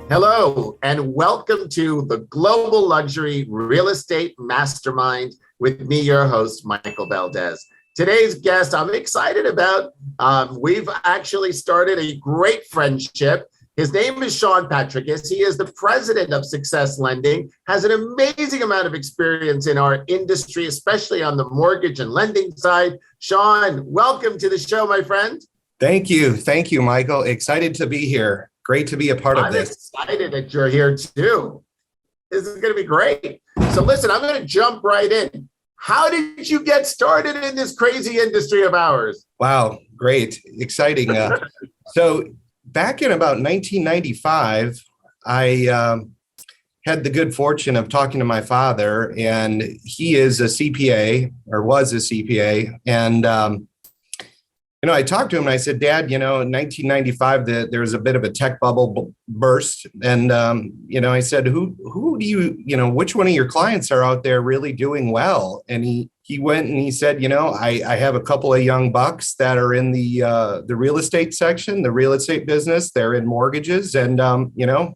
Hello, and welcome to the Global Luxury Real Estate Mastermind with me, your host, Michael Valdes. Today's guest, I'm excited about. We've actually started a great friendship. His name is Shaun Patrickus. He is the president of Success Lending, has an amazing amount of experience in our industry, especially on the mortgage and lending side. Shaun, welcome to the show, my friend. Thank you. Thank you, Michael. Excited to be here. Great to be a part of this. I'm excited that you're here too. This is going to be great. So listen, I'm going to jump right in. How did you get started in this crazy industry of ours? Wow, great. Exciting. So back in about 1995, I had the good fortune of talking to my father, and he is a CPA or was a CPA. And I talked to him and I said, Dad, in 1995, there was a bit of a tech bubble burst. And, I said, who do you, which one of your clients are out there really doing well? And he went and he said, I have a couple of young bucks that are in the real estate section, the real estate business. They're in mortgages. And,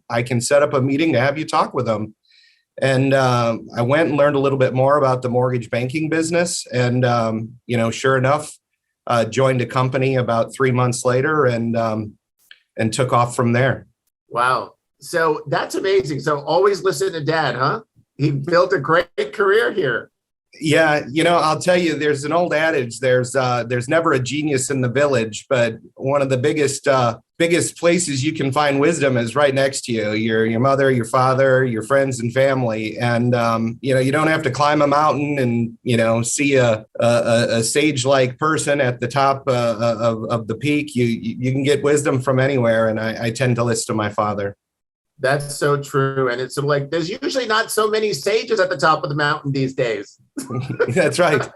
I can set up a meeting to have you talk with them. And I went and learned a little bit more about the mortgage banking business. And, sure enough, joined a company about 3 months later and took off from there. Wow. So that's amazing. So always listen to Dad, huh? He built a great career here. Yeah. I'll tell you, there's an old adage, there's never a genius in the village, but one of the biggest places you can find wisdom is right next to you, your mother, your father, your friends and family. And, you don't have to climb a mountain and, see a sage-like person at the top of the peak. You can get wisdom from anywhere. And I tend to listen to my father. That's so true. And it's sort of like, there's usually not so many sages at the top of the mountain these days. That's right.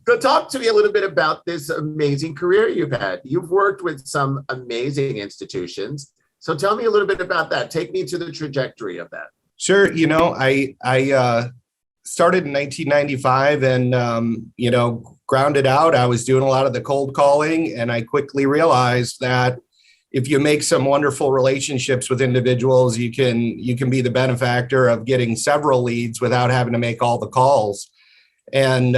So talk to me a little bit about this amazing career you've had. You've worked with some amazing institutions. So tell me a little bit about that. Take me to the trajectory of that. Sure. I started in 1995 and, grounded out. I was doing a lot of the cold calling, and I quickly realized that if you make some wonderful relationships with individuals, you can be the benefactor of getting several leads without having to make all the calls. And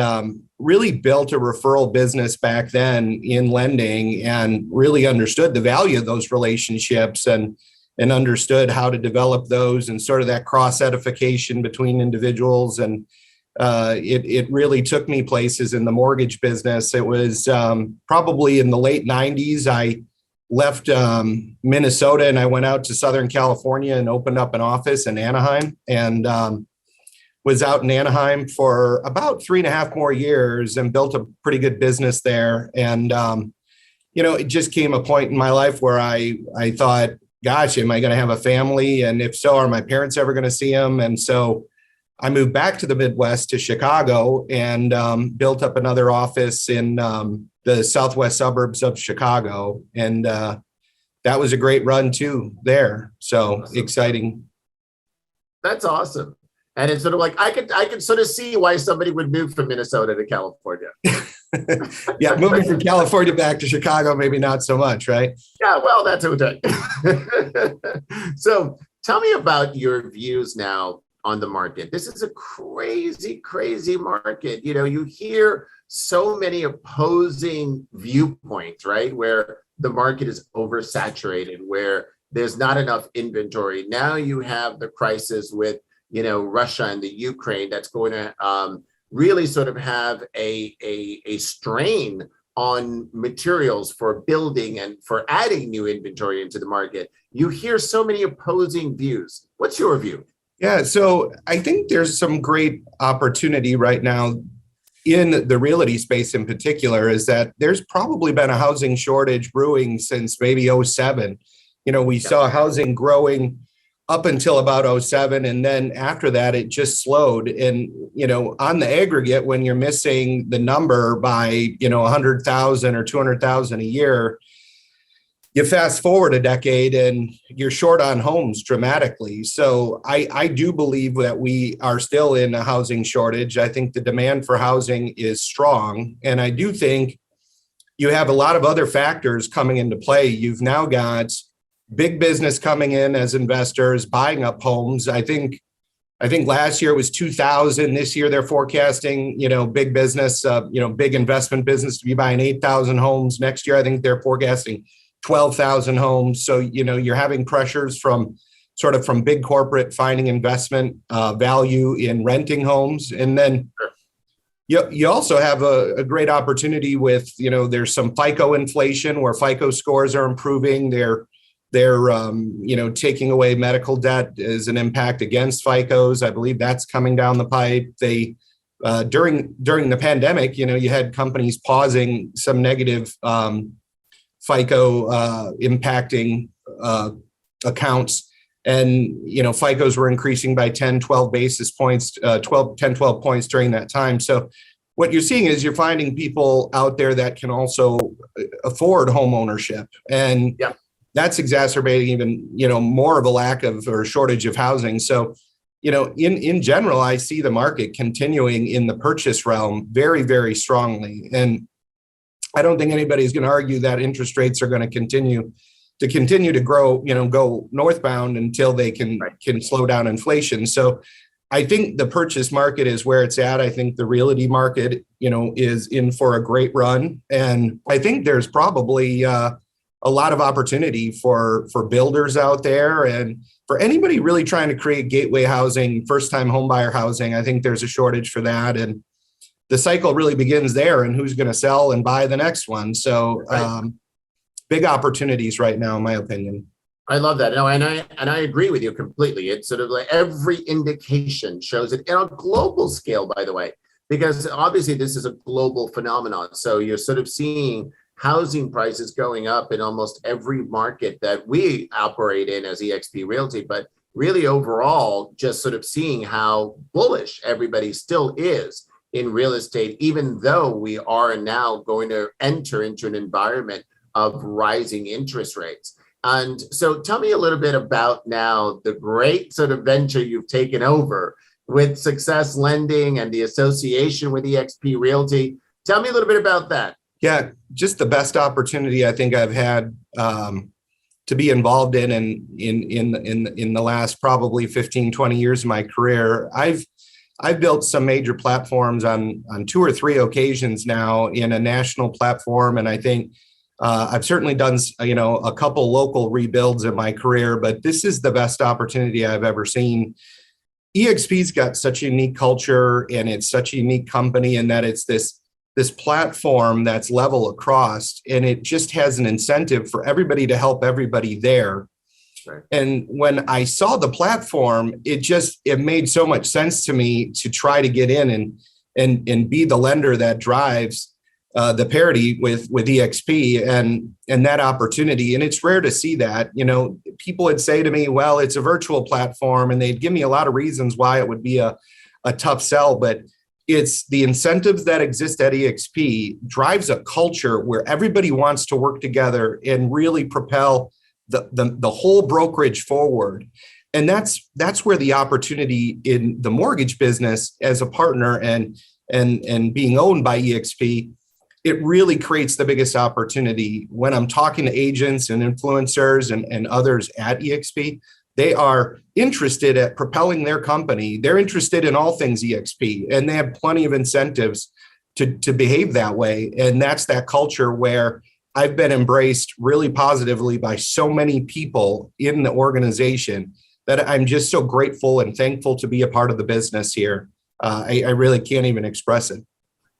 really built a referral business back then in lending, and really understood the value of those relationships and understood how to develop those and sort of that cross edification between individuals. And it really took me places in the mortgage business. It was probably in the late 90s. I left Minnesota and I went out to Southern California and opened up an office in Anaheim, and was out in Anaheim for about 3.5 more years and built a pretty good business there. And, it just came a point in my life where I thought, gosh, am I going to have a family? And if so, are my parents ever going to see them? And so I moved back to the Midwest to Chicago and built up another office in the southwest suburbs of Chicago. And that was a great run too there. So awesome. Exciting. That's awesome. And it's sort of like, I could sort of see why somebody would move from Minnesota to California. Yeah, moving from California back to Chicago, maybe not so much, right? Yeah, well, that's okay. So tell me about your views now on the market. This is a crazy, crazy market. You hear so many opposing viewpoints, right? Where the market is oversaturated, where there's not enough inventory. Now you have the crisis with, Russia and the Ukraine that's going to really sort of have a strain on materials for building and for adding new inventory into the market. You hear so many opposing views. What's your view? Yeah, so I think there's some great opportunity right now in the realty space in particular, is that there's probably been a housing shortage brewing since maybe 2007. We saw housing growing up until about 2007. And then after that, it just slowed. And, on the aggregate, when you're missing the number by, 100,000 or 200,000 a year, you fast forward a decade and you're short on homes dramatically. So I do believe that we are still in a housing shortage. I think the demand for housing is strong. And I do think you have a lot of other factors coming into play. You've now got big business coming in as investors, buying up homes. I think last year was 2,000. This year they're forecasting, big business, big investment business to be buying 8,000 homes. Next year, I think they're forecasting 12,000 homes. So, you're having pressures from big corporate finding investment value in renting homes. And then you also have a great opportunity with, there's some FICO inflation where FICO scores are improving. They're taking away medical debt as an impact against FICOs. I believe that's coming down the pipe. They during the pandemic, you had companies pausing some negative FICO impacting accounts. And, FICOs were increasing by 10, 12 basis points, 12 points during that time. So what you're seeing is you're finding people out there that can also afford home ownership. And that's exacerbating even, more of a lack of or shortage of housing. So, in general, I see the market continuing in the purchase realm very, very strongly. And I don't think anybody's going to argue that interest rates are going to continue to grow, go northbound until they can slow down inflation. So I think the purchase market is where it's at. I think the realty market, is in for a great run. And I think there's probably a lot of opportunity for builders out there and for anybody really trying to create gateway housing, first-time homebuyer housing. I think there's a shortage for that. And the cycle really begins there and who's going to sell and buy the next one. So big opportunities right now, in my opinion. I love that. No, and I agree with you completely. It's sort of like every indication shows it on a global scale, by the way, because obviously this is a global phenomenon. So you're sort of seeing housing prices going up in almost every market that we operate in as eXp Realty, but really overall, just sort of seeing how bullish everybody still is in real estate, even though we are now going to enter into an environment of rising interest rates. And so tell me a little bit about now the great sort of venture you've taken over with Success Lending and the association with eXp Realty. Tell me a little bit about that. Yeah, just the best opportunity I think I've had to be involved in the last probably 15, 20 years of my career. I've built some major platforms on 2 or 3 occasions now in a national platform, and I think I've certainly done a couple local rebuilds in my career, but this is the best opportunity I've ever seen. eXp's got such a unique culture, and it's such a unique company in that it's this platform that's level across, and it just has an incentive for everybody to help everybody there. Right. And when I saw the platform, it made so much sense to me to try to get in and be the lender that drives the parity with eXp and that opportunity. And it's rare to see that. People would say to me, well, it's a virtual platform, and they'd give me a lot of reasons why it would be a tough sell, but it's the incentives that exist at eXp drives a culture where everybody wants to work together and really propel the whole brokerage forward. And that's where the opportunity in the mortgage business as a partner and being owned by eXp, it really creates the biggest opportunity. When I'm talking to agents and influencers and others at eXp, they are interested at propelling their company. They're interested in all things eXp, and they have plenty of incentives to behave that way. And that's that culture where I've been embraced really positively by so many people in the organization that I'm just so grateful and thankful to be a part of the business here. I really can't even express it.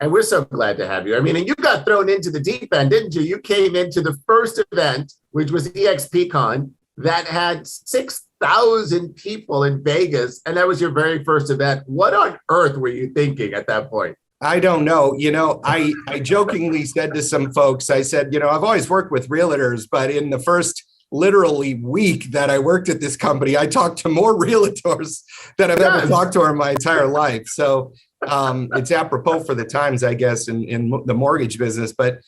And we're so glad to have you. I mean, and you got thrown into the deep end, didn't you? You came into the first event, which was EXPCon, that had 6,000 people in Vegas, and that was your very first event. What on earth were you thinking at that point? I don't know. I jokingly said to some folks, I said, I've always worked with realtors, but in the first literally week that I worked at this company, I talked to more realtors than I've ever talked to in my entire life. So it's apropos for the times, I guess, in the mortgage business. But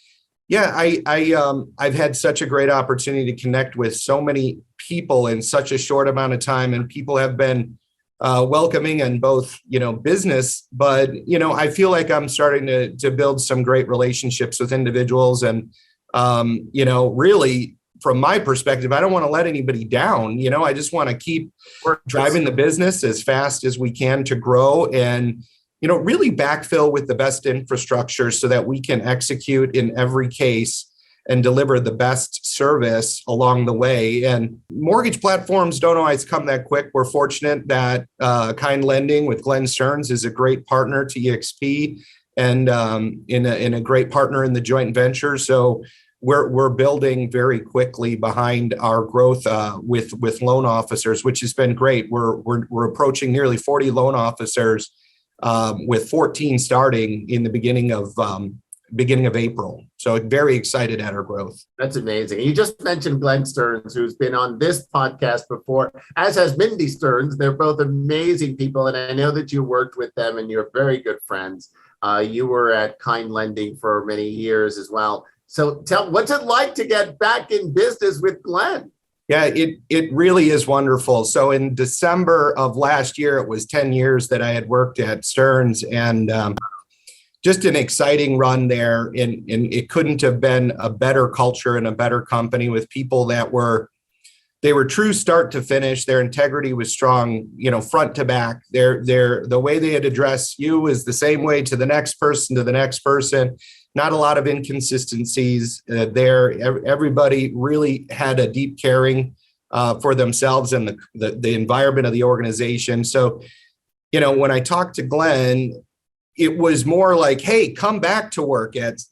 yeah, I've had such a great opportunity to connect with so many people in such a short amount of time, and people have been welcoming in both, business, but, I feel like I'm starting to build some great relationships with individuals and, really from my perspective, I don't want to let anybody down. I just want to keep driving the business as fast as we can to grow and, really backfill with the best infrastructure so that we can execute in every case and deliver the best service along the way. And mortgage platforms don't always come that quick. We're fortunate that Kind Lending with Glenn Stearns is a great partner to EXP and in a great partner in the joint venture. So we're building very quickly behind our growth with loan officers, which has been great. We're approaching nearly 40 loan officers with 14 starting in the beginning of April. So very excited at our growth. That's amazing. You just mentioned Glenn Stearns, who's been on this podcast before, as has Mindy Stearns. They're both amazing people. And I know that you worked with them and you're very good friends. You were at Kind Lending for many years as well. So what's it like to get back in business with Glenn? Yeah, it really is wonderful. So in December of last year, it was 10 years that I had worked at Stearns, and just an exciting run there. And it couldn't have been a better culture and a better company with people that they were true start to finish. Their integrity was strong, front to back. The way they had addressed you was the same way to the next person. Not a lot of inconsistencies there. Everybody really had a deep caring for themselves and the environment of the organization. So, when I talked to Glenn, it was more like, hey, come back to work at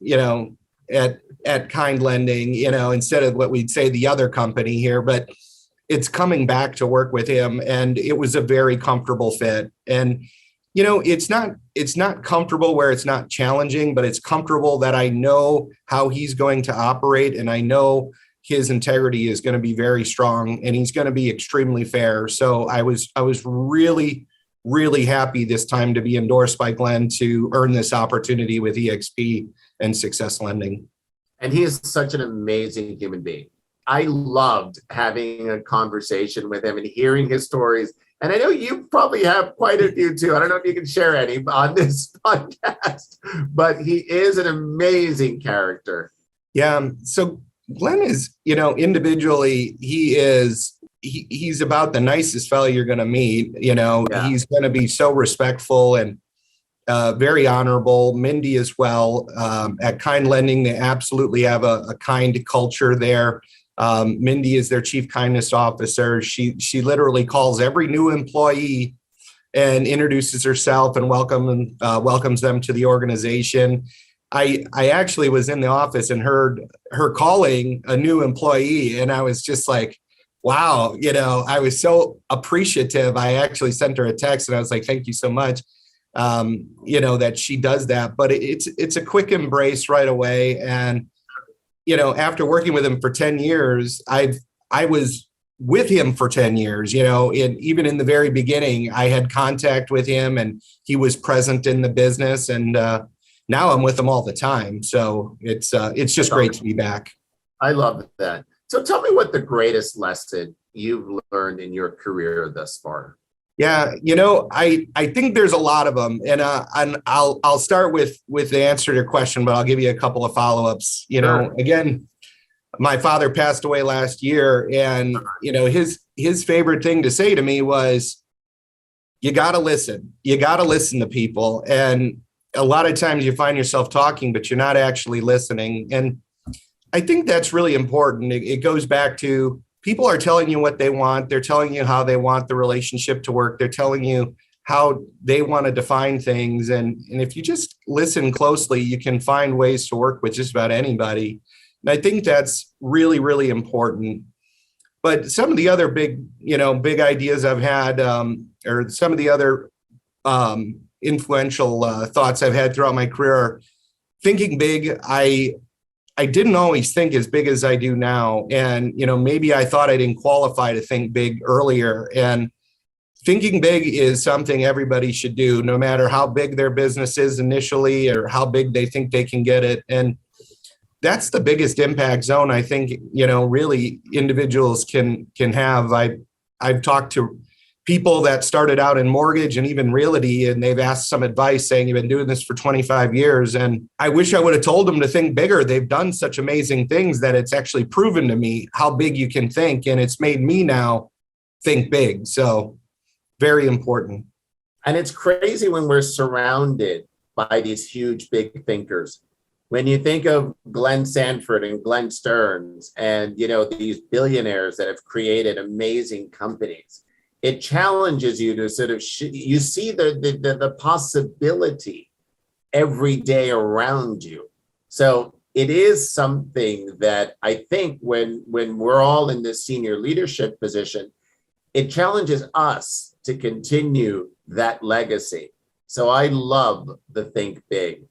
Kind Lending, instead of what we'd say the other company here, but it's coming back to work with him. And it was a very comfortable fit. And, it's not comfortable where it's not challenging, but it's comfortable that I know how he's going to operate. And I know his integrity is going to be very strong and he's going to be extremely fair. So I was really, really happy this time to be endorsed by Glenn to earn this opportunity with EXP and Success Lending. And he is such an amazing human being. I loved having a conversation with him and hearing his stories. And I know you probably have quite a few too. I don't know if you can share any on this podcast, but he is an amazing character. Yeah. So Glenn is, individually, he's about the nicest fellow you're going to meet. Yeah. He's going to be so respectful and very honorable. Mindy as well. At Kind Lending, they absolutely have a kind culture there. Mindy is their chief kindness officer. She literally calls every new employee and introduces herself and welcomes them to the organization. I actually was in the office and heard her calling a new employee, and I was just like, wow, I was so appreciative. I actually sent her a text and I was like, thank you so much, that she does that. But it's a quick embrace right away. And after working with him for 10 years, I was with him for 10 years, even in the very beginning, I had contact with him and he was present in the business. And now I'm with him all the time. So it's just great to be back. I love that. So tell me what the greatest lesson you've learned in your career thus far. Yeah, I think there's a lot of them, and I'll start with the answer to your question, but I'll give you a couple of follow-ups. Sure. Again, my father passed away last year, and his favorite thing to say to me was, "You got to listen. You got to listen to people." And a lot of times you find yourself talking, but you're not actually listening. And I think that's really important. It goes back to, people are telling you what they want. They're telling you how they want the relationship to work. They're telling you how they want to define things. And if you just listen closely, you can find ways to work with just about anybody. And I think that's really, really important. But some of the other big ideas I've had, or some of the other influential thoughts I've had throughout my career are thinking big. I didn't always think as big as I do now. And, maybe I thought I didn't qualify to think big earlier. And thinking big is something everybody should do, no matter how big their business is initially or how big they think they can get it. And that's the biggest impact zone I think, really individuals can have. I've talked to people that started out in mortgage and even realty, and they've asked some advice saying, you've been doing this for 25 years. And I wish I would have told them to think bigger. They've done such amazing things that it's actually proven to me how big you can think. And it's made me now think big. So very important. And it's crazy when we're surrounded by these huge, big thinkers. When you think of Glenn Sanford and Glenn Stearns and, these billionaires that have created amazing companies, it challenges you to sort of, you see the possibility every day around you. So it is something that I think when we're all in this senior leadership position, it challenges us to continue that legacy. So I love the think big.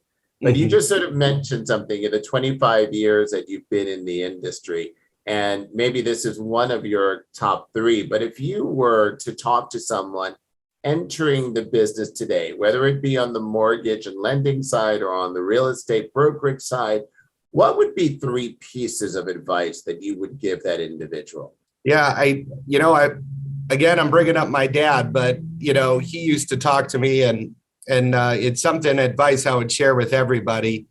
But you just sort of mentioned something in the 25 years that you've been in the industry, and maybe this is one of your top three, but if you were to talk to someone entering the business today, whether it be on the mortgage and lending side or on the real estate brokerage side, what would be three pieces of advice that you would give that individual? Yeah, again, I'm bringing up my dad, but he used to talk to me, and it's something advice I would share with everybody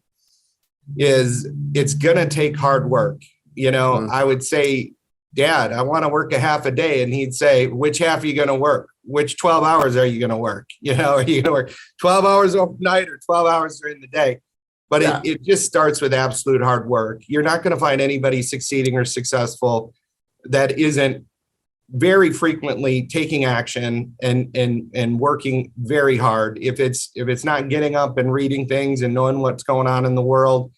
is it's going to take hard work. I would say, Dad, I want to work a half a day. And he'd say, which half are you going to work? Which 12 hours are you going to work? Are you going to work 12 hours overnight or 12 hours during the day? But yeah, it just starts with absolute hard work. You're not going to find anybody succeeding or successful that isn't very frequently taking action and working very hard. If it's not getting up and reading things and knowing what's going on in the world,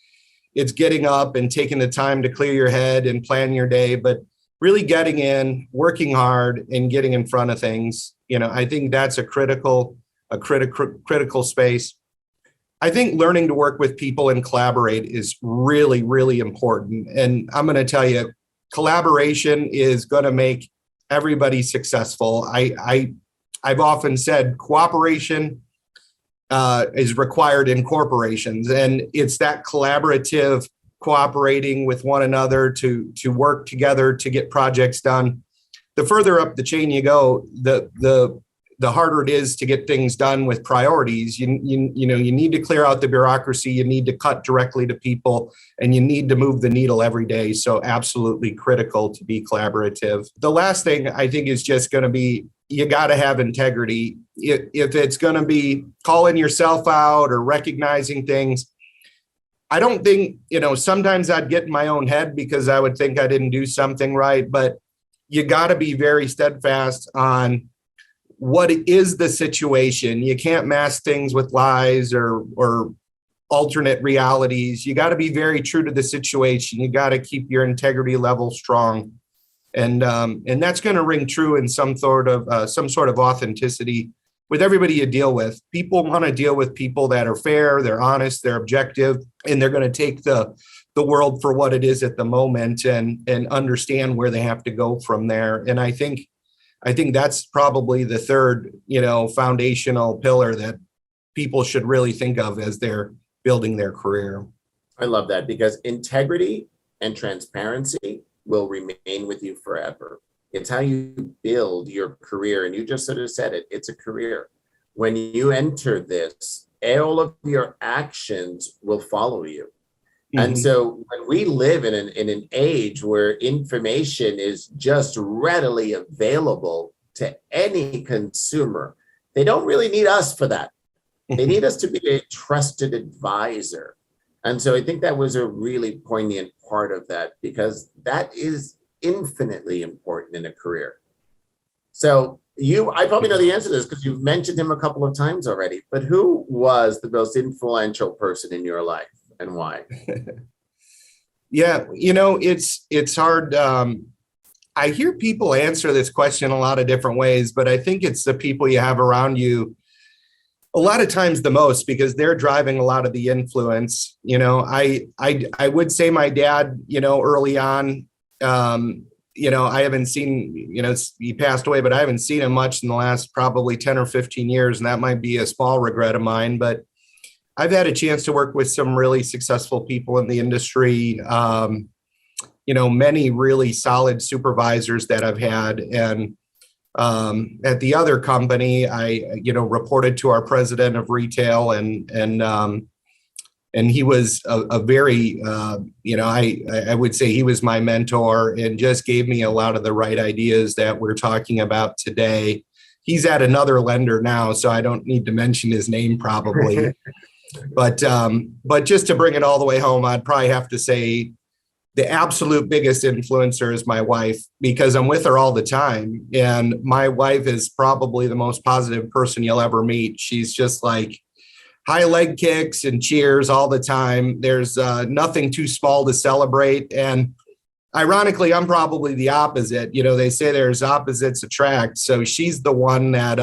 it's getting up and taking the time to clear your head and plan your day, but really getting in, working hard and getting in front of things. I think that's a critical space. I think learning to work with people and collaborate is really, really important. And I'm going to tell you, collaboration is going to make everybody successful. I've often said cooperation is required in corporations, and it's that collaborative cooperating with one another to work together to get projects done. The further up the chain you go, the harder it is to get things done with priorities. You need to clear out the bureaucracy. You need to cut directly to people, and you need to move the needle every day. So absolutely critical to be collaborative. The last thing I think is just going to be, you got to have integrity. If it's going to be calling yourself out or recognizing things, I don't think, sometimes I'd get in my own head because I would think I didn't do something right, but you got to be very steadfast on what is the situation. You can't mask things with lies or alternate realities. You got to be very true to the situation. You got to keep your integrity level strong. And that's going to ring true in some sort of authenticity with everybody you deal with. People want to deal with people that are fair, they're honest, they're objective, and they're going to take the world for what it is at the moment and understand where they have to go from there. And I think that's probably the third, foundational pillar that people should really think of as they're building their career. I love that, because integrity and transparency will remain with you forever. It's how you build your career. And you just sort of said it, it's a career. When you enter this, all of your actions will follow you. Mm-hmm. And so when we live in an age where information is just readily available to any consumer, they don't really need us for that. They need us to be a trusted advisor. And so I think that was a really poignant part of that, because that is infinitely important in a career. So I probably know the answer to this because you've mentioned him a couple of times already, but who was the most influential person in your life and why? Yeah, it's hard. I hear people answer this question a lot of different ways, but I think it's the people you have around you a lot of times the most, because they're driving a lot of the influence. I would say my dad, early on, I haven't seen, he passed away, but I haven't seen him much in the last probably 10 or 15 years. And that might be a small regret of mine, but I've had a chance to work with some really successful people in the industry. Many really solid supervisors that I've had. And At the other company, I, reported to our president of retail, and he was a very, I would say he was my mentor and just gave me a lot of the right ideas that we're talking about today. He's at another lender now, so I don't need to mention his name probably. But just to bring it all the way home, I'd probably have to say the absolute biggest influencer is my wife, because I'm with her all the time. And my wife is probably the most positive person you'll ever meet. She's just like high leg kicks and cheers all the time. There's nothing too small to celebrate. And ironically, I'm probably the opposite. They say there's opposites attract. So she's the one that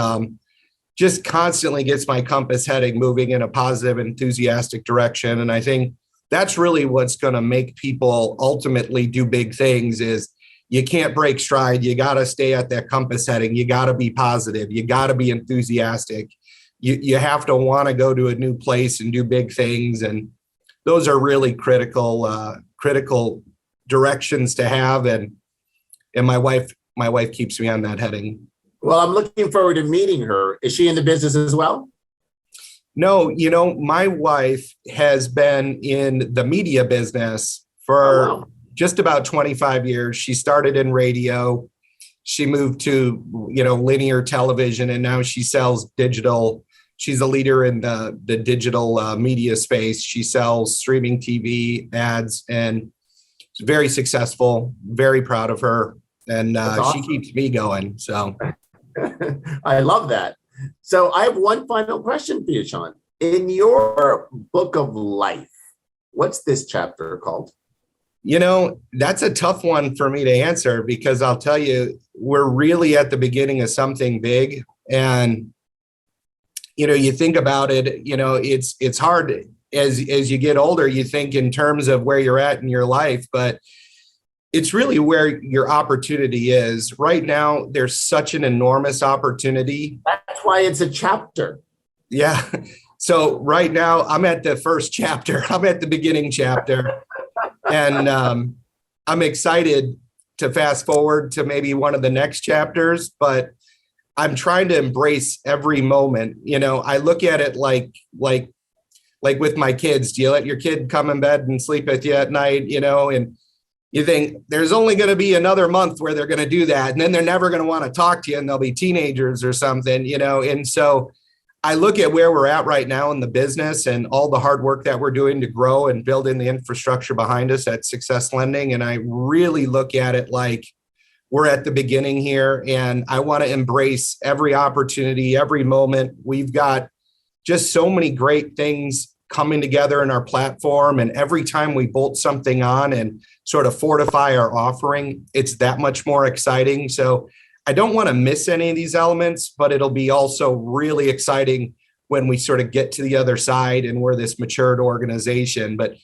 just constantly gets my compass heading, moving in a positive, enthusiastic direction. And I think that's really what's going to make people ultimately do big things. Is you can't break stride. You got to stay at that compass heading. You got to be positive. You got to be enthusiastic. You have to want to go to a new place and do big things. And those are really critical directions to have. And my wife keeps me on that heading. Well, I'm looking forward to meeting her. Is she in the business as well? No, my wife has been in the media business for just about 25 years. She started in radio. She moved to, linear television, and now she sells digital. She's a leader in the digital media space. She sells streaming TV ads, and she's very successful, very proud of her. And awesome. She keeps me going. So I love that. So I have one final question for you, Shaun. In your book of life, what's this chapter called? That's a tough one for me to answer, because I'll tell you, we're really at the beginning of something big. And, you think about it, it's hard as you get older, you think in terms of where you're at in your life, but it's really where your opportunity is. Right now, there's such an enormous opportunity. That's why it's a chapter. Yeah. So right now, I'm at the first chapter. I'm at the beginning chapter. And I'm excited to fast forward to maybe one of the next chapters, but I'm trying to embrace every moment. I look at it like with my kids. Do you let your kid come in bed and sleep with you at night, and you think there's only going to be another month where they're going to do that. And then they're never going to want to talk to you, and they'll be teenagers or something, and so I look at where we're at right now in the business and all the hard work that we're doing to grow and build in the infrastructure behind us at Success Lending. And I really look at it like we're at the beginning here, and I want to embrace every opportunity, every moment. We've got just so many great things coming together in our platform. And every time we bolt something on and sort of fortify our offering, it's that much more exciting. So I don't want to miss any of these elements, but it'll be also really exciting when we sort of get to the other side and we're this matured organization. But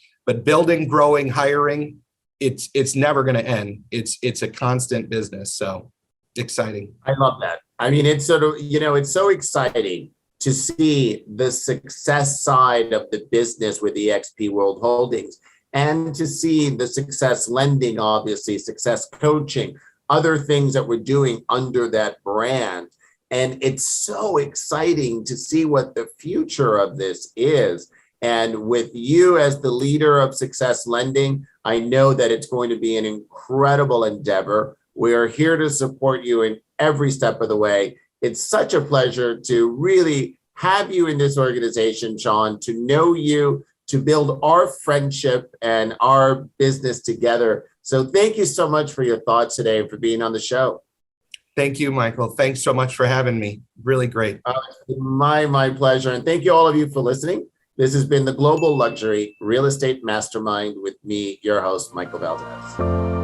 building, growing, hiring, it's never going to end. It's a constant business. So exciting. I love that. I mean, it's sort of, it's so exciting to see the success side of the business with eXp World Holdings, and to see the success lending, obviously, success coaching, other things that we're doing under that brand. And it's so exciting to see what the future of this is. And with you as the leader of Success Lending, I know that it's going to be an incredible endeavor. We are here to support you in every step of the way. It's such a pleasure to really have you in this organization, Shaun, to know you, to build our friendship and our business together. So thank you so much for your thoughts today and for being on the show. Thank you, Michael. Thanks so much for having me. Really great. My pleasure. And thank you all of you for listening. This has been the Global Luxury Real Estate Mastermind with me, your host, Michael Valdes.